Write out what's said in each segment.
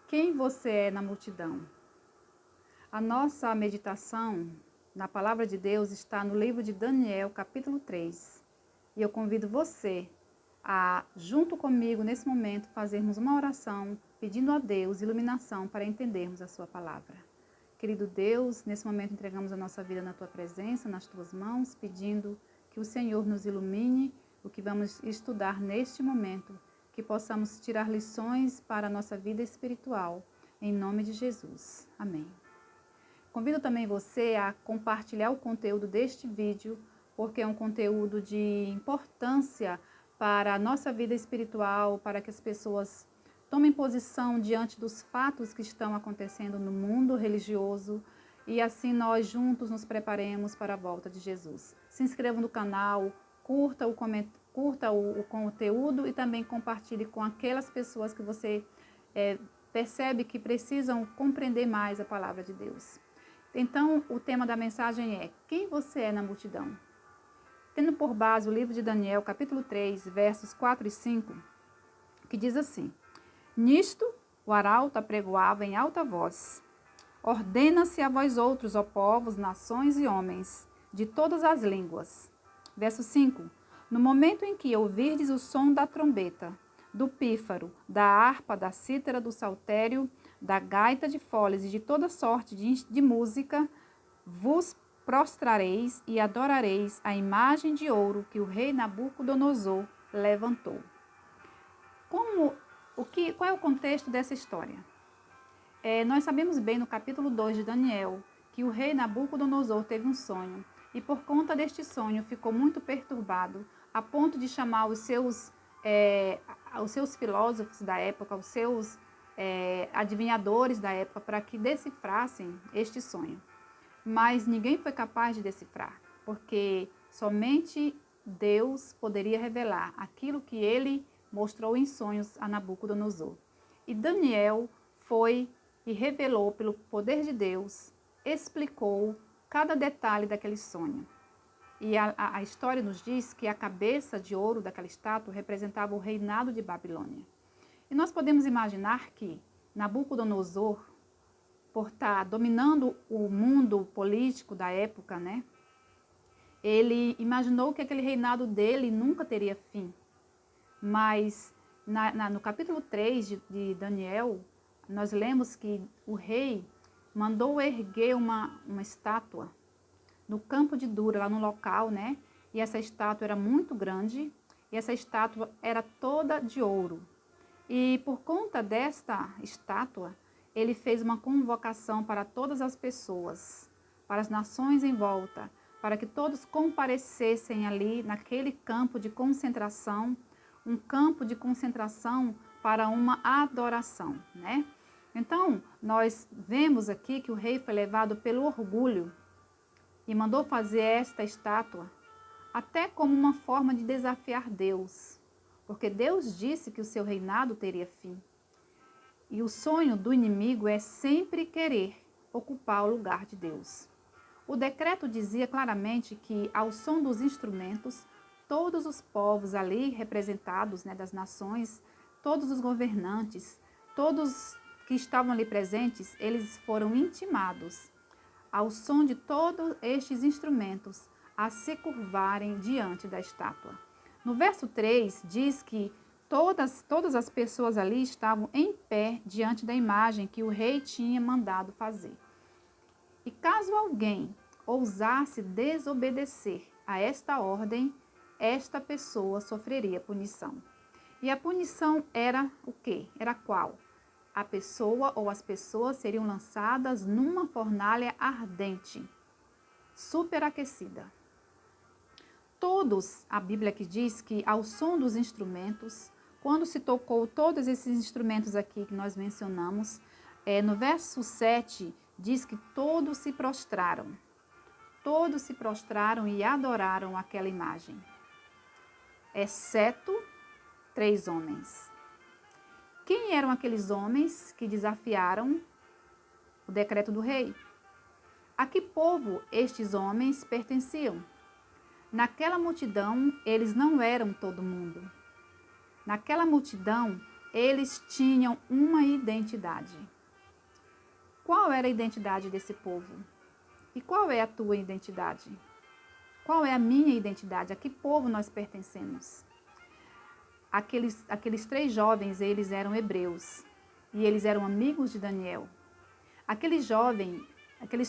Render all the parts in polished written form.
Quem você é na multidão? A nossa meditação na palavra de Deus está no livro de Daniel, capítulo 3. E eu convido você a, junto comigo nesse momento, fazermos uma oração pedindo a Deus iluminação para entendermos a sua palavra. Querido Deus, nesse momento entregamos a nossa vida na tua presença, nas tuas mãos, pedindo que o Senhor nos ilumine o que vamos estudar neste momento, que possamos tirar lições para a nossa vida espiritual, em nome de Jesus. Amém. Convido também você a compartilhar o conteúdo deste vídeo, porque é um conteúdo de importância para a nossa vida espiritual, para que as pessoas tomem posição diante dos fatos que estão acontecendo no mundo religioso e assim nós juntos nos preparemos para a volta de Jesus. Se inscreva no canal, curta o conteúdo e também compartilhe com aquelas pessoas que você percebe que precisam compreender mais a palavra de Deus. Então, o tema da mensagem é: quem você é na multidão? Tendo por base o livro de Daniel, capítulo 3, versos 4 e 5, que diz assim: Nisto o arauto apregoava em alta voz: Ordena-se a vós outros, ó povos, nações e homens, de todas as línguas. Verso 5: No momento em que ouvirdes o som da trombeta, do pífaro, da harpa, da cítara, do saltério, da gaita de foles e de toda sorte de música, vos prostrareis e adorareis a imagem de ouro que o rei Nabucodonosor levantou. Qual é o contexto dessa história? Nós sabemos bem no capítulo 2 de Daniel que o rei Nabucodonosor teve um sonho e por conta deste sonho ficou muito perturbado a ponto de chamar os seus filósofos da época, os seus adivinhadores da época para que decifrassem este sonho. Mas ninguém foi capaz de decifrar, porque somente Deus poderia revelar aquilo que ele mostrou em sonhos a Nabucodonosor. E Daniel foi e revelou pelo poder de Deus, explicou cada detalhe daquele sonho. E a história nos diz que a cabeça de ouro daquela estátua representava o reinado de Babilônia. E nós podemos imaginar que Nabucodonosor, por estar dominando o mundo político da época, né? Ele imaginou que aquele reinado dele nunca teria fim. Mas no capítulo 3 de Daniel, nós lemos que o rei mandou erguer uma estátua no campo de Dura, lá no local, né? E essa estátua era muito grande, e essa estátua era toda de ouro. E por conta desta estátua, ele fez uma convocação para todas as pessoas, para as nações em volta, para que todos comparecessem ali naquele campo de concentração, um campo de concentração para uma adoração, né? Então, nós vemos aqui que o rei foi levado pelo orgulho e mandou fazer esta estátua, até como uma forma de desafiar Deus, porque Deus disse que o seu reinado teria fim. E o sonho do inimigo é sempre querer ocupar o lugar de Deus. O decreto dizia claramente que, ao som dos instrumentos, todos os povos ali representados, né, das nações, todos os governantes, todos que estavam ali presentes, eles foram intimados, ao som de todos estes instrumentos, a se curvarem diante da estátua. No verso 3 diz que todas as pessoas ali estavam em pé diante da imagem que o rei tinha mandado fazer. E caso alguém ousasse desobedecer a esta ordem, esta pessoa sofreria punição. E a punição era o quê? Era qual? A pessoa ou as pessoas seriam lançadas numa fornalha ardente, superaquecida. Todos, a Bíblia que diz que ao som dos instrumentos, quando se tocou todos esses instrumentos aqui que nós mencionamos, no verso 7 diz que todos se prostraram e adoraram aquela imagem, exceto 3 homens. Quem eram aqueles homens que desafiaram o decreto do rei? A que povo estes homens pertenciam? Naquela multidão, eles não eram todo mundo. Naquela multidão, eles tinham uma identidade. Qual era a identidade desse povo? E qual é a tua identidade? Qual é a minha identidade? A que povo nós pertencemos? Aqueles 3 jovens, eles eram hebreus e eles eram amigos de Daniel. Aqueles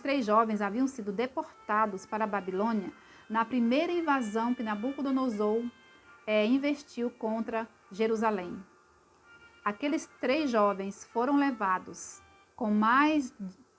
3 jovens haviam sido deportados para a Babilônia na primeira invasão que Nabucodonosor investiu contra Jerusalém. Aqueles 3 jovens foram levados com mais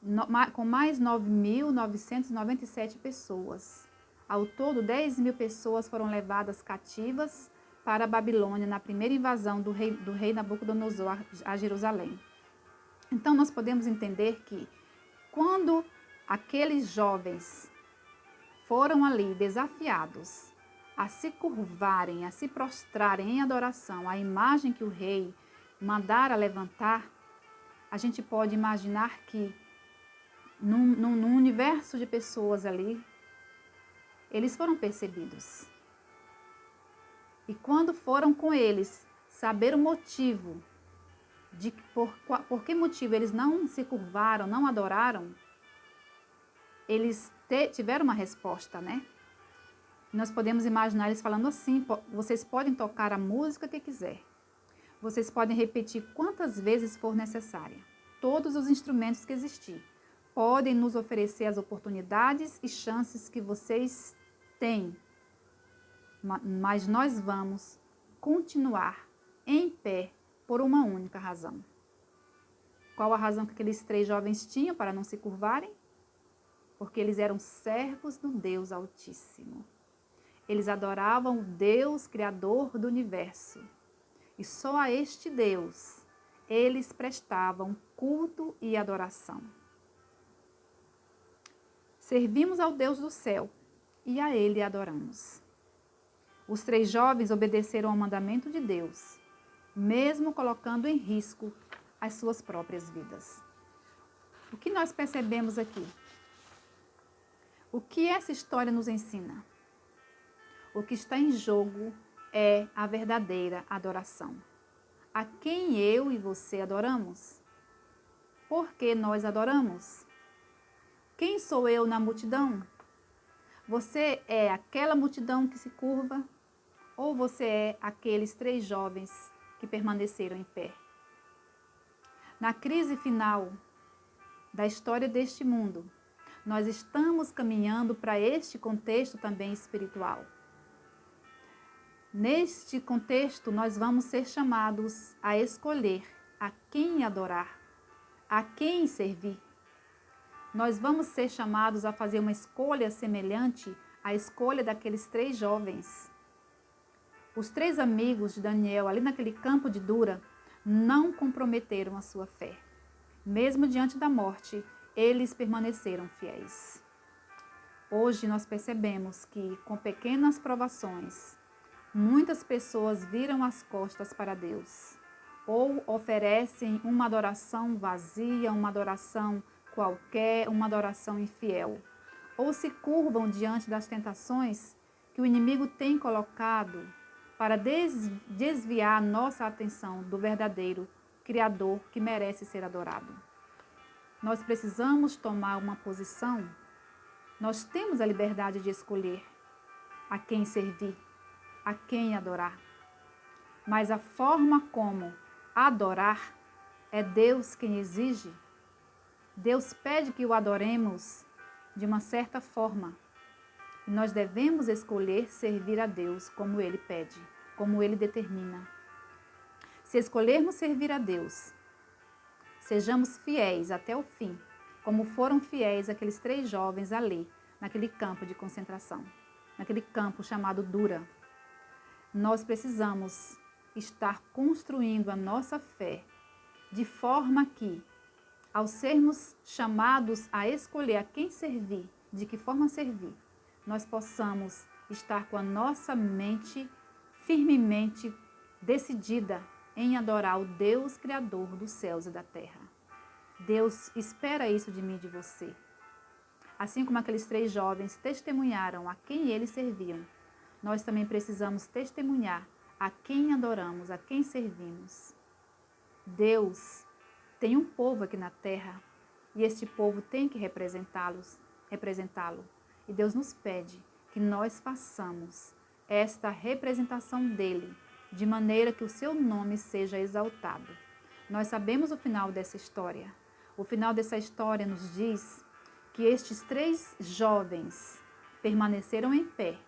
9.997 pessoas. Ao todo, 10.000 pessoas foram levadas cativas para a Babilônia na primeira invasão do rei Nabucodonosor a Jerusalém. Então, nós podemos entender que quando aqueles jovens foram ali desafiados a se curvarem, a se prostrarem em adoração à imagem que o rei mandara levantar, a gente pode imaginar que num universo de pessoas ali, eles foram percebidos. E quando foram com eles saber o motivo, por que motivo eles não se curvaram, não adoraram, eles tiveram uma resposta, né? Nós podemos imaginar eles falando assim: vocês podem tocar a música que quiser, vocês podem repetir quantas vezes for necessária, todos os instrumentos que existir, podem nos oferecer as oportunidades e chances que vocês têm, mas nós vamos continuar em pé por uma única razão. Qual a razão que aqueles 3 jovens tinham para não se curvarem? Porque eles eram servos do Deus Altíssimo. Eles adoravam o Deus Criador do universo. E só a este Deus eles prestavam culto e adoração. Servimos ao Deus do céu e a Ele adoramos. Os 3 jovens obedeceram ao mandamento de Deus, mesmo colocando em risco as suas próprias vidas. O que nós percebemos aqui? O que essa história nos ensina? O que está em jogo é a verdadeira adoração. A quem eu e você adoramos? Por que nós adoramos? Quem sou eu na multidão? Você é aquela multidão que se curva? Ou você é aqueles 3 jovens que permaneceram em pé? Na crise final da história deste mundo, nós estamos caminhando para este contexto também espiritual. Neste contexto, nós vamos ser chamados a escolher a quem adorar, a quem servir. Nós vamos ser chamados a fazer uma escolha semelhante à escolha daqueles 3 jovens. Os 3 amigos de Daniel, ali naquele campo de Dura, não comprometeram a sua fé. Mesmo diante da morte, eles permaneceram fiéis. Hoje nós percebemos que, com pequenas provações, muitas pessoas viram as costas para Deus, ou oferecem uma adoração vazia, uma adoração qualquer, uma adoração infiel, ou se curvam diante das tentações que o inimigo tem colocado para desviar nossa atenção do verdadeiro Criador que merece ser adorado. Nós precisamos tomar uma posição. Nós temos a liberdade de escolher a quem servir, a quem adorar. Mas a forma como adorar é Deus quem exige. Deus pede que o adoremos de uma certa forma. E nós devemos escolher servir a Deus como Ele pede, como Ele determina. Se escolhermos servir a Deus, sejamos fiéis até o fim, como foram fiéis aqueles 3 jovens ali, naquele campo de concentração, naquele campo chamado Dura. Nós precisamos estar construindo a nossa fé de forma que, ao sermos chamados a escolher a quem servir, de que forma servir, nós possamos estar com a nossa mente firmemente decidida em adorar o Deus Criador dos céus e da terra. Deus espera isso de mim e de você. Assim como aqueles 3 jovens testemunharam a quem eles serviam, nós também precisamos testemunhar a quem adoramos, a quem servimos. Deus tem um povo aqui na terra e este povo tem que representá-lo. E Deus nos pede que nós façamos esta representação dele, de maneira que o seu nome seja exaltado. Nós sabemos o final dessa história. O final dessa história nos diz que estes 3 jovens permaneceram em pé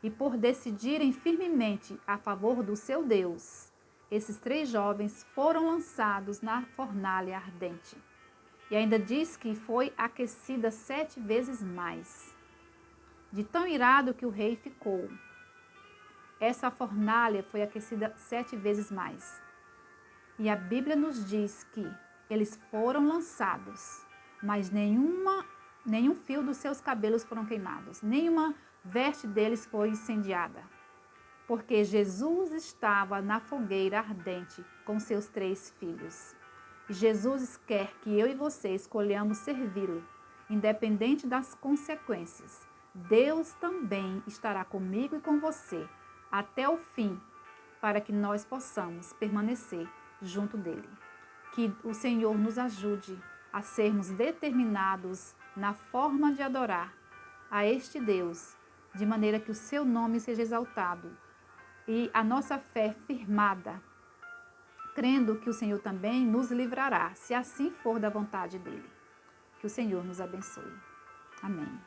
e, por decidirem firmemente a favor do seu Deus, esses 3 jovens foram lançados na fornalha ardente. E ainda diz que foi aquecida 7 vezes mais. De tão irado que o rei ficou, essa fornalha foi aquecida 7 vezes mais. E a Bíblia nos diz que eles foram lançados, mas nenhum fio dos seus cabelos foram queimados, nenhuma veste deles foi incendiada, porque Jesus estava na fogueira ardente com seus 3 filhos. E Jesus quer que eu e você escolhamos servi-lo, independente das consequências. Deus também estará comigo e com você até o fim, para que nós possamos permanecer junto dele. Que o Senhor nos ajude a sermos determinados na forma de adorar a este Deus, de maneira que o seu nome seja exaltado e a nossa fé firmada, crendo que o Senhor também nos livrará, se assim for da vontade dele. Que o Senhor nos abençoe. Amém.